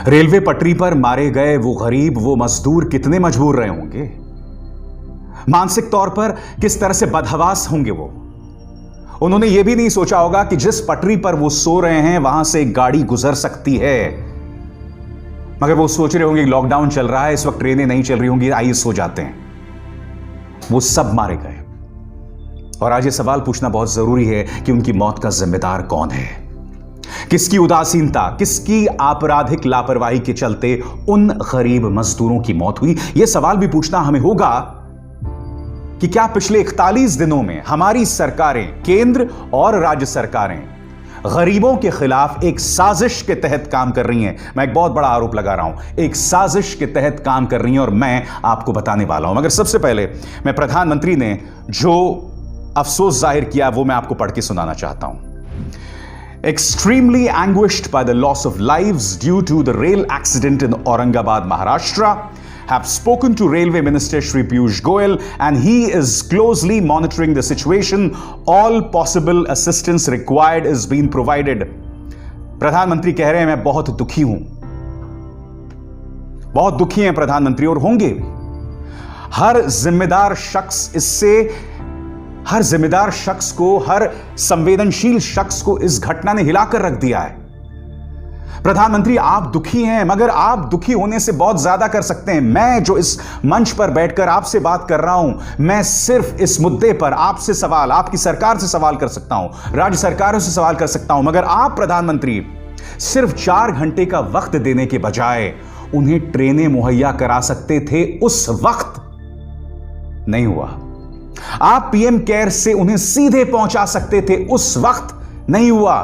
Railway पटरी पर मारे गए वो गरीब, वो मजदूर कितने मजबूर रहे होंगे, मानसिक तौर पर किस तरह से बदहवास होंगे वो। उन्होंने ये भी नहीं सोचा होगा कि जिस पटरी पर वो सो रहे हैं वहां से एक गाड़ी गुजर सकती है, मगर वो सोच रहे होंगे लॉकडाउन चल रहा है, इस वक्त ट्रेनें नहीं चल रही होंगी, आइए सो जाते हैं। वो सब मारे गए। और आज ये सवाल पूछना बहुत जरूरी है कि उनकी मौत का जिम्मेदार कौन है, किसकी उदासीनता, किसकी आपराधिक लापरवाही के चलते उन गरीब मजदूरों की मौत हुई। यह सवाल भी पूछना हमें होगा कि क्या पिछले 41 दिनों में हमारी सरकारें, केंद्र और राज्य सरकारें, गरीबों के खिलाफ एक साजिश के तहत काम कर रही हैं। मैं एक बहुत बड़ा आरोप लगा रहा हूं, एक साजिश के तहत काम कर रही हैं और मैं आपको बताने वाला हूं। मगर सबसे पहले मैं प्रधानमंत्री ने जो अफसोस जाहिर किया वो मैं आपको पढ़ के सुनाना चाहता हूं। Extremely anguished by the loss of lives due to the rail accident in Aurangabad, Maharashtra, have spoken to Railway Minister Shri Piyush Goyal and he is closely monitoring the situation. All possible assistance required is being provided. प्रधानमंत्री कह रहे हैं मैं बहुत दुखी हूं, बहुत दुखी हैं प्रधानमंत्री और होंगे। हर जिम्मेदार शख्स को, हर संवेदनशील शख्स को इस घटना ने हिलाकर रख दिया है। प्रधानमंत्री आप दुखी हैं, मगर आप दुखी होने से बहुत ज्यादा कर सकते हैं। मैं जो इस मंच पर बैठकर आपसे बात कर रहा हूं, मैं सिर्फ इस मुद्दे पर आपसे सवाल, आपकी सरकार से सवाल कर सकता हूं, राज्य सरकारों से सवाल कर सकता हूं, मगर आप प्रधानमंत्री सिर्फ 4 घंटे का वक्त देने के बजाय उन्हें ट्रेनें मुहैया करा सकते थे, उस वक्त नहीं हुआ। आप पीएम केयर से उन्हें सीधे पहुंचा सकते थे, उस वक्त नहीं हुआ।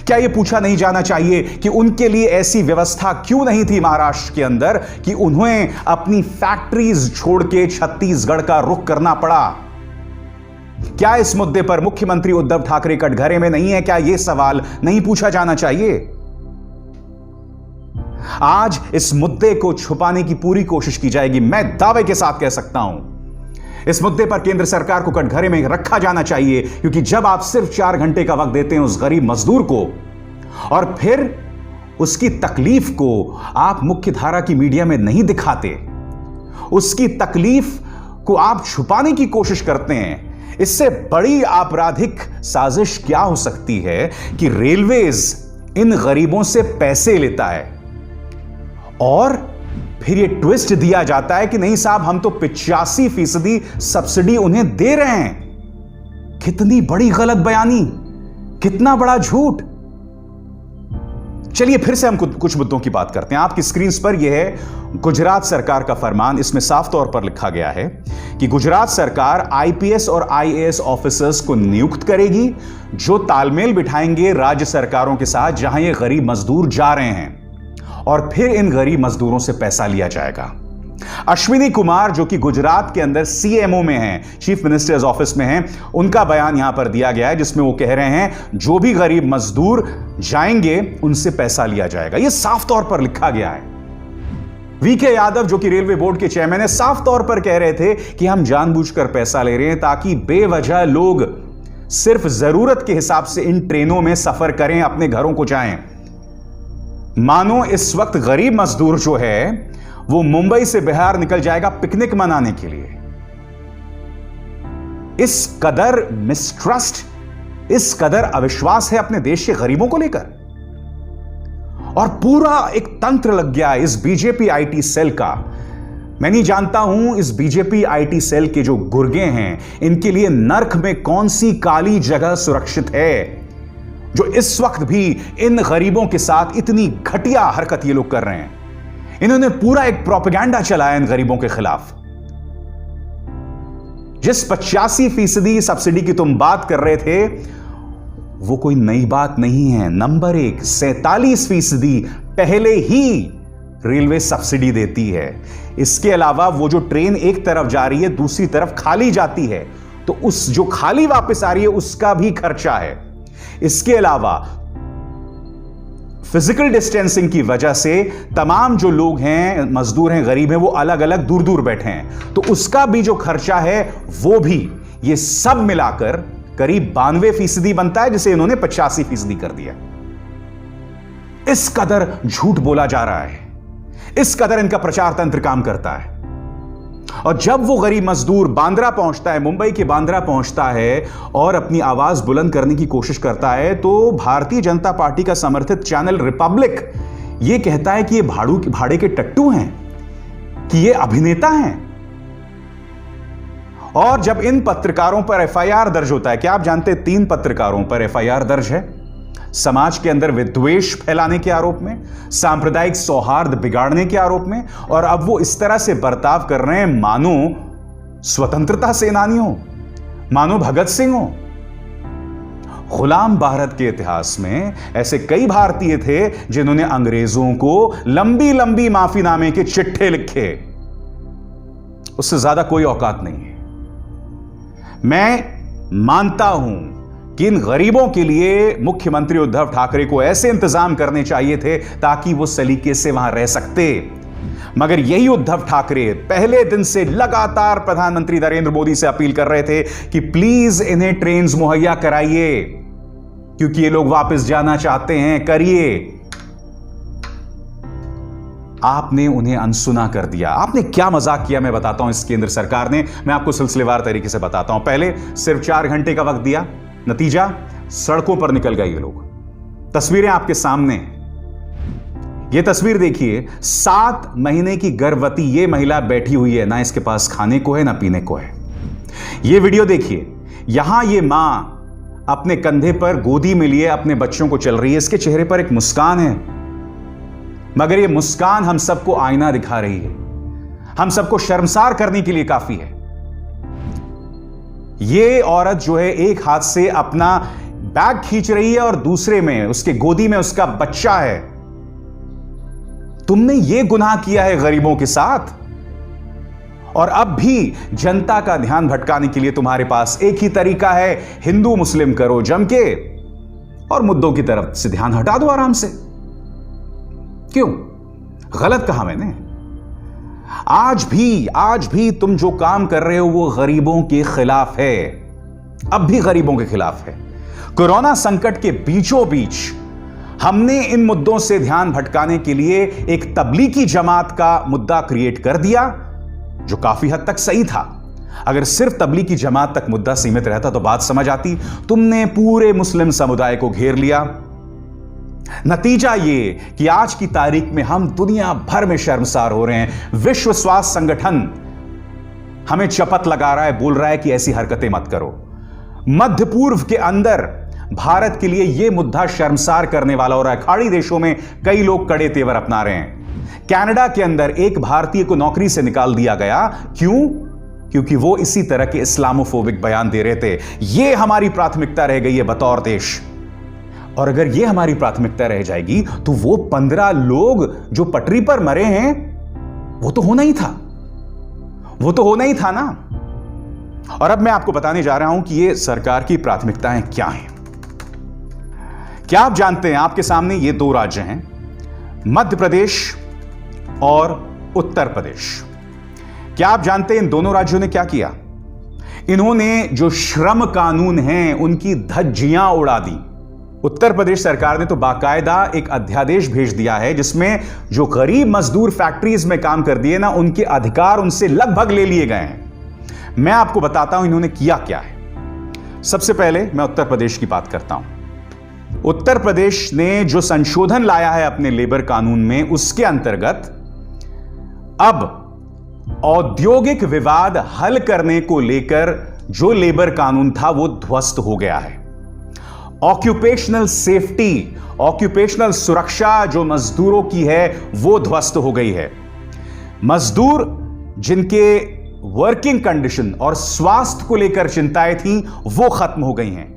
क्या यह पूछा नहीं जाना चाहिए कि उनके लिए ऐसी व्यवस्था क्यों नहीं थी महाराष्ट्र के अंदर कि उन्हें अपनी फैक्ट्रीज छोड़ के छत्तीसगढ़ का रुख करना पड़ा? क्या इस मुद्दे पर मुख्यमंत्री उद्धव ठाकरे कटघरे में नहीं है? क्या यह सवाल नहीं पूछा जाना चाहिए? आज इस मुद्दे को छुपाने की पूरी कोशिश की जाएगी। मैं दावे के साथ कह सकता हूं इस मुद्दे पर केंद्र सरकार को कटघरे में रखा जाना चाहिए, क्योंकि जब आप सिर्फ 4 घंटे का वक्त देते हैं उस गरीब मजदूर को और फिर उसकी तकलीफ को आप मुख्य धारा की मीडिया में नहीं दिखाते, उसकी तकलीफ को आप छुपाने की कोशिश करते हैं, इससे बड़ी आपराधिक साजिश क्या हो सकती है कि रेलवेज इन गरीबों से पैसे लेता है और फिर ये ट्विस्ट दिया जाता है कि नहीं साहब हम तो 85% सब्सिडी उन्हें दे रहे हैं। कितनी बड़ी गलत बयानी, कितना बड़ा झूठ। चलिए फिर से हम कुछ मुद्दों की बात करते हैं। आपकी स्क्रीन पर यह है गुजरात सरकार का फरमान। इसमें साफ तौर पर लिखा गया है कि गुजरात सरकार आईपीएस और आईएएस ऑफिसर्स को नियुक्त करेगी जो तालमेल बिठाएंगे राज्य सरकारों के साथ जहां ये गरीब मजदूर जा रहे हैं, और फिर इन गरीब मजदूरों से पैसा लिया जाएगा। अश्विनी कुमार जो कि गुजरात के अंदर सीएमओ में हैं, चीफ मिनिस्टर्स ऑफिस में हैं, उनका बयान यहां पर दिया गया है जिसमें वो कह रहे हैं जो भी गरीब मजदूर जाएंगे उनसे पैसा लिया जाएगा। यह साफ तौर पर लिखा गया है। वीके यादव जो कि रेलवे बोर्ड के चेयरमैन है, साफ तौर पर कह रहे थे कि हम जानबूझकर पैसा ले रहे हैं ताकि बेवजह लोग सिर्फ जरूरत के हिसाब से इन ट्रेनों में सफर करें, अपने घरों को जाएं। मानो इस वक्त गरीब मजदूर जो है वो मुंबई से बिहार निकल जाएगा पिकनिक मनाने के लिए। इस कदर मिसट्रस्ट, इस कदर अविश्वास है अपने देश के गरीबों को लेकर। और पूरा एक तंत्र लग गया है इस बीजेपी आईटी सेल का। मैं नहीं जानता हूं इस बीजेपी आईटी सेल के जो गुर्गे हैं इनके लिए नर्क में कौन सी काली जगह सुरक्षित है जो इस वक्त भी इन गरीबों के साथ इतनी घटिया हरकत ये लोग कर रहे हैं। इन्होंने पूरा एक प्रोपेगेंडा चलाया इन गरीबों के खिलाफ। जिस 85% सब्सिडी की तुम बात कर रहे थे वो कोई नई बात नहीं है। नंबर 1, 47% पहले ही रेलवे सब्सिडी देती है। इसके अलावा वो जो ट्रेन एक तरफ जा रही है दूसरी तरफ खाली जाती है, तो उस जो खाली वापस आ रही है उसका भी खर्चा है। इसके अलावा फिजिकल डिस्टेंसिंग की वजह से तमाम जो लोग हैं, मजदूर हैं, गरीब हैं, वो अलग अलग दूर दूर बैठे हैं, तो उसका भी जो खर्चा है वो भी, ये सब मिलाकर करीब 92% बनता है, जिसे इन्होंने 85% कर दिया। इस कदर झूठ बोला जा रहा है, इस कदर इनका प्रचार तंत्र काम करता है। और जब वो गरीब मजदूर बांद्रा पहुंचता है, मुंबई के बांद्रा पहुंचता है और अपनी आवाज बुलंद करने की कोशिश करता है, तो भारतीय जनता पार्टी का समर्थित चैनल रिपब्लिक यह कहता है कि ये भाड़े के टट्टू हैं, कि ये अभिनेता हैं। और जब इन पत्रकारों पर एफआईआर दर्ज होता है, क्या आप जानते हैं 3 पत्रकारों पर एफआईआर दर्ज है समाज के अंदर विद्वेष फैलाने के आरोप में, सांप्रदायिक सौहार्द बिगाड़ने के आरोप में, और अब वो इस तरह से बर्ताव कर रहे हैं मानो स्वतंत्रता सेनानी हो, मानो भगत सिंह हो। गुलाम भारत के इतिहास में ऐसे कई भारतीय थे जिन्होंने अंग्रेजों को लंबी लंबी माफीनामे के चिट्ठे लिखे, उससे ज्यादा कोई औकात नहीं है। मैं मानता हूं कि इन गरीबों के लिए मुख्यमंत्री उद्धव ठाकरे को ऐसे इंतजाम करने चाहिए थे ताकि वो सलीके से वहां रह सकते, मगर यही उद्धव ठाकरे पहले दिन से लगातार प्रधानमंत्री नरेंद्र मोदी से अपील कर रहे थे कि प्लीज इन्हें ट्रेन्स मुहैया कराइए, क्योंकि ये लोग वापस जाना चाहते हैं, करिए। आपने उन्हें अनसुना कर दिया। आपने क्या मजाक किया मैं बताता हूं इस केंद्र सरकार ने, मैं आपको सिलसिलेवार तरीके से बताता हूं। पहले सिर्फ 4 घंटे का वक्त दिया, नतीजा सड़कों पर निकल गए ये लोग। तस्वीरें आपके सामने, ये तस्वीर देखिए, 7 महीने की गर्भवती ये महिला बैठी हुई है, ना इसके पास खाने को है ना पीने को है। ये वीडियो देखिए, यहां ये मां अपने कंधे पर गोदी में लिए अपने बच्चों को चल रही है, इसके चेहरे पर एक मुस्कान है, मगर ये मुस्कान हम सबको आईना दिखा रही है, हम सबको शर्मसार करने के लिए काफी है। ये औरत जो है एक हाथ से अपना बैग खींच रही है और दूसरे में उसके गोदी में उसका बच्चा है। तुमने ये गुनाह किया है गरीबों के साथ, और अब भी जनता का ध्यान भटकाने के लिए तुम्हारे पास एक ही तरीका है, हिंदू मुस्लिम करो जम के और मुद्दों की तरफ से ध्यान हटा दो आराम से। क्यों? गलत कहा मैंने? आज भी तुम जो काम कर रहे हो वो गरीबों के खिलाफ है, अब भी गरीबों के खिलाफ है। कोरोना संकट के बीचों बीच हमने इन मुद्दों से ध्यान भटकाने के लिए एक तबलीगी जमात का मुद्दा क्रिएट कर दिया, जो काफी हद तक सही था। अगर सिर्फ तबलीगी जमात तक मुद्दा सीमित रहता तो बात समझ आती। तुमने पूरे मुस्लिम समुदाय को घेर लिया। नतीजा ये कि आज की तारीख में हम दुनिया भर में शर्मसार हो रहे हैं। विश्व स्वास्थ्य संगठन हमें शपथ लगा रहा है, बोल रहा है कि ऐसी हरकतें मत करो। मध्य पूर्व के अंदर भारत के लिए यह मुद्दा शर्मसार करने वाला हो रहा है। खाड़ी देशों में कई लोग कड़े तेवर अपना रहे हैं। कनाडा के अंदर एक भारतीय को नौकरी से निकाल दिया गया। क्यों? क्योंकि वो इसी तरह के इस्लामोफोबिक बयान दे रहे थे। यह हमारी प्राथमिकता रह गई है बतौर देश, और अगर यह हमारी प्राथमिकता रह जाएगी तो वो 15 लोग जो पटरी पर मरे हैं वो तो होना ही था, वो तो होना ही था ना। और अब मैं आपको बताने जा रहा हूं कि ये सरकार की प्राथमिकताएं क्या हैं। क्या आप जानते हैं, आपके सामने ये 2 राज्य हैं, मध्य प्रदेश और उत्तर प्रदेश। क्या आप जानते हैं इन दोनों राज्यों ने क्या किया? इन्होंने जो श्रम कानून हैं उनकी धज्जियां उड़ा दी। उत्तर प्रदेश सरकार ने तो बाकायदा एक अध्यादेश भेज दिया है जिसमें जो गरीब मजदूर फैक्ट्रीज में काम कर दिए ना, उनके अधिकार उनसे लगभग ले लिए गए हैं। मैं आपको बताता हूं इन्होंने किया क्या है। सबसे पहले मैं उत्तर प्रदेश की बात करता हूं। उत्तर प्रदेश ने जो संशोधन लाया है अपने लेबर कानून में, उसके अंतर्गत अब औद्योगिक विवाद हल करने को लेकर जो लेबर कानून था वो ध्वस्त हो गया है। ऑक्यूपेशनल सेफ्टी, ऑक्यूपेशनल सुरक्षा जो मजदूरों की है वो ध्वस्त हो गई है। मजदूर जिनके वर्किंग कंडीशन और स्वास्थ्य को लेकर चिंताएं थी वो खत्म हो गई हैं।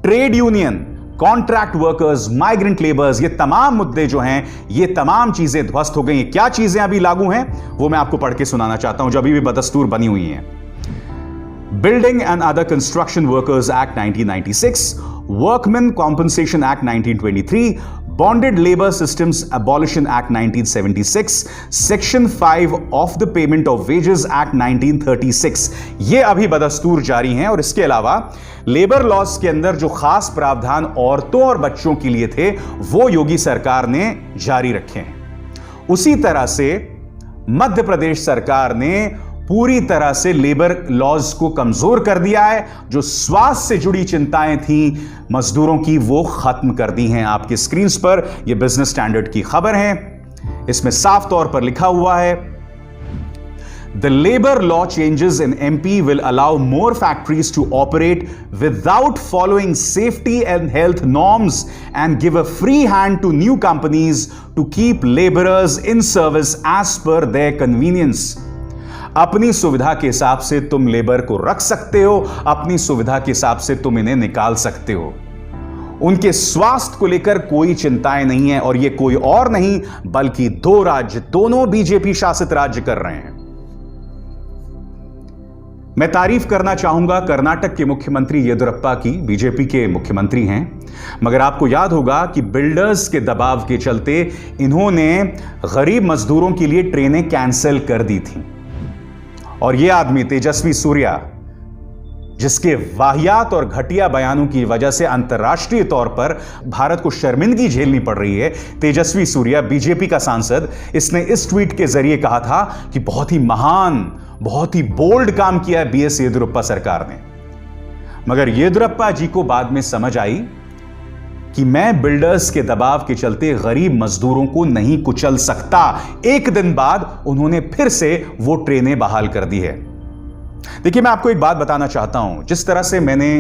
Trade union, contract workers, migrant labours, ये तमाम मुद्दे जो हैं, ये तमाम चीजें ध्वस्त हो गई हैं। क्या चीजें अभी लागू हैं वो मैं आपको पढ़ के सुनाना चाहता हूं, जो अभी भी बदस्तूर बनी हुई हैं। Building and other construction workers act 1996, workman compensation act 1923, Bonded Labor Systems Abolition Act 1976, Section 5 of the Payment of Wages Act 1936, ये अभी बदस्तूर जारी हैं। और इसके अलावा लेबर लॉज के अंदर जो खास प्रावधान औरतों और बच्चों के लिए थे वो योगी सरकार ने जारी रखे हैं। उसी तरह से मध्य प्रदेश सरकार ने पूरी तरह से लेबर लॉज को कमजोर कर दिया है। जो स्वास्थ्य से जुड़ी चिंताएं थी मजदूरों की वो खत्म कर दी हैं। आपकी स्क्रीन पर यह बिजनेस स्टैंडर्ड की खबर है, इसमें साफ तौर पर लिखा हुआ है, The labor law changes in MP will allow more factories to operate without following safety and health norms and give a free hand to new companies to keep laborers in service as per their convenience. अपनी सुविधा के हिसाब से तुम labour को रख सकते हो, अपनी सुविधा के हिसाब से तुम इन्हें निकाल सकते हो। उनके स्वास्थ्य को लेकर कोई चिंताएं नहीं है। और ये कोई और नहीं बल्कि दो राज्य, दोनों बीजेपी शासित राज्य कर रहे हैं। मैं तारीफ करना चाहूंगा कर्नाटक के मुख्यमंत्री येदियुरप्पा की, बीजेपी के मुख्यमंत्री हैं, मगर आपको याद होगा कि बिल्डर्स के दबाव के चलते इन्होंने गरीब मजदूरों के लिए ट्रेनें कैंसिल कर दी थी। और यह आदमी तेजस्वी सूर्या, जिसके वाहियात और घटिया बयानों की वजह से अंतर्राष्ट्रीय तौर पर भारत को शर्मिंदगी झेलनी पड़ रही है, तेजस्वी सूर्या बीजेपी का सांसद, इसने इस ट्वीट के जरिए कहा था कि बहुत ही महान, बहुत ही बोल्ड काम किया है बीएस येदियुरप्पा सरकार ने। मगर येदियुरप्पा जी को बाद में समझ आई कि मैं बिल्डर्स के दबाव के चलते गरीब मजदूरों को नहीं कुचल सकता। एक दिन बाद उन्होंने फिर से वो ट्रेनें बहाल कर दी है। देखिए, मैं आपको एक बात बताना चाहता हूं, जिस तरह से मैंने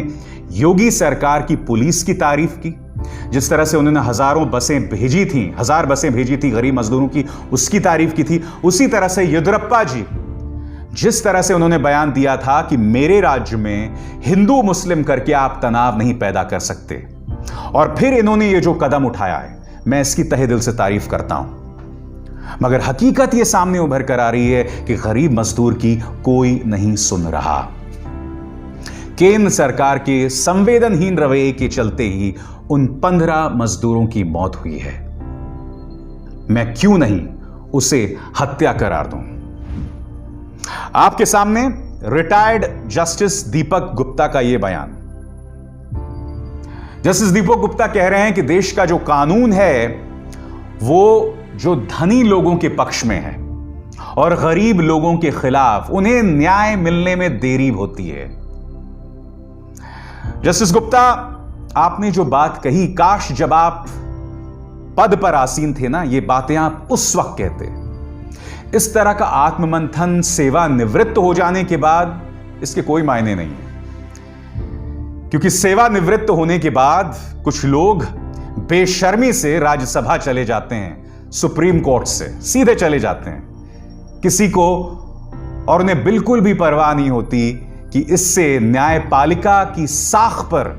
योगी सरकार की पुलिस की तारीफ की, जिस तरह से उन्होंने हजारों बसें भेजी थी, 1000 बसें भेजी थी गरीब मजदूरों की, उसकी तारीफ की थी, उसी तरह से येदियुरप्पा जी जिस तरह से उन्होंने बयान दिया था कि मेरे राज्य में हिंदू मुस्लिम करके आप तनाव नहीं पैदा कर सकते, और फिर इन्होंने ये जो कदम उठाया है, मैं इसकी तहे दिल से तारीफ करता हूं। मगर हकीकत ये सामने उभर कर आ रही है कि गरीब मजदूर की कोई नहीं सुन रहा। केंद्र सरकार के संवेदनहीन रवैये के चलते ही उन 15 मजदूरों की मौत हुई है। मैं क्यों नहीं उसे हत्या करार दूं। आपके सामने रिटायर्ड जस्टिस दीपक गुप्ता का यह बयान। जस्टिस दीपक गुप्ता कह रहे हैं कि देश का जो कानून है वो जो धनी लोगों के पक्ष में है और गरीब लोगों के खिलाफ, उन्हें न्याय मिलने में देरी होती है। जस्टिस गुप्ता, आपने जो बात कही, काश जब आप पद पर आसीन थे ना, ये बातें आप उस वक्त कहते। इस तरह का आत्ममंथन सेवानिवृत्त हो जाने के बाद इसके कोई मायने नहीं है, क्योंकि सेवानिवृत्त होने के बाद कुछ लोग बेशर्मी से राज्यसभा चले जाते हैं, सुप्रीम कोर्ट से सीधे चले जाते हैं किसी को, और उन्हें बिल्कुल भी परवाह नहीं होती कि इससे न्यायपालिका की साख पर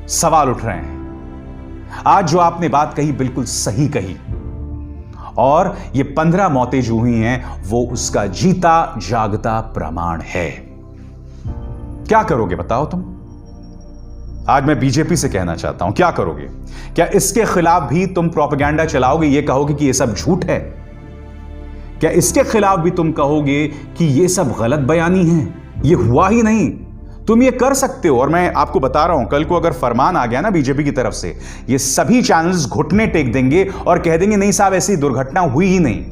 सवाल उठ रहे हैं। आज जो आपने बात कही बिल्कुल सही कही, और ये 15 मौतें जो हुई हैं वो उसका जीता जागता प्रमाण है। क्या करोगे बताओ तुम? आज मैं बीजेपी से कहना चाहता हूं, क्या करोगे? क्या इसके खिलाफ भी तुम प्रोपेगेंडा चलाओगे, ये कहोगे कि ये सब झूठ है? क्या इसके खिलाफ भी तुम कहोगे कि ये सब गलत बयानी है, ये हुआ ही नहीं? तुम ये कर सकते हो। और मैं आपको बता रहा हूं, कल को अगर फरमान आ गया ना बीजेपी की तरफ से, ये सभी चैनल्स घुटने टेक देंगे और कह देंगे नहीं साहब, ऐसी दुर्घटना हुई ही नहीं।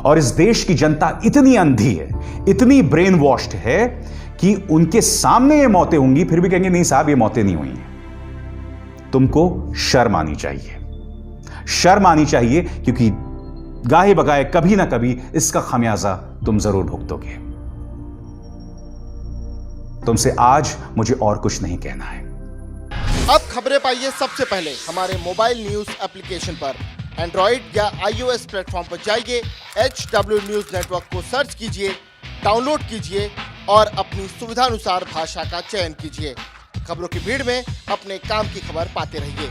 और इस देश की जनता इतनी अंधी है, इतनी ब्रेन वॉश्ड है कि उनके सामने ये मौतें होंगी, फिर भी कहेंगे नहीं साहब, ये मौतें नहीं हुई हैं। तुमको शर्म आनी चाहिए, शर्म आनी चाहिए, क्योंकि गाहे बगाए कभी ना कभी इसका खमियाजा तुम जरूर भुगतोगे। तुमसे आज मुझे और कुछ नहीं कहना है। अब खबरें पाइए सबसे पहले हमारे मोबाइल न्यूज एप्लीकेशन पर। एंड्रॉइड या iOS प्लेटफॉर्म पर जाइए, HW न्यूज नेटवर्क को सर्च कीजिए, डाउनलोड कीजिए और अपनी सुविधानुसार भाषा का चयन कीजिए। खबरों की भीड़ में अपने काम की खबर पाते रहिए।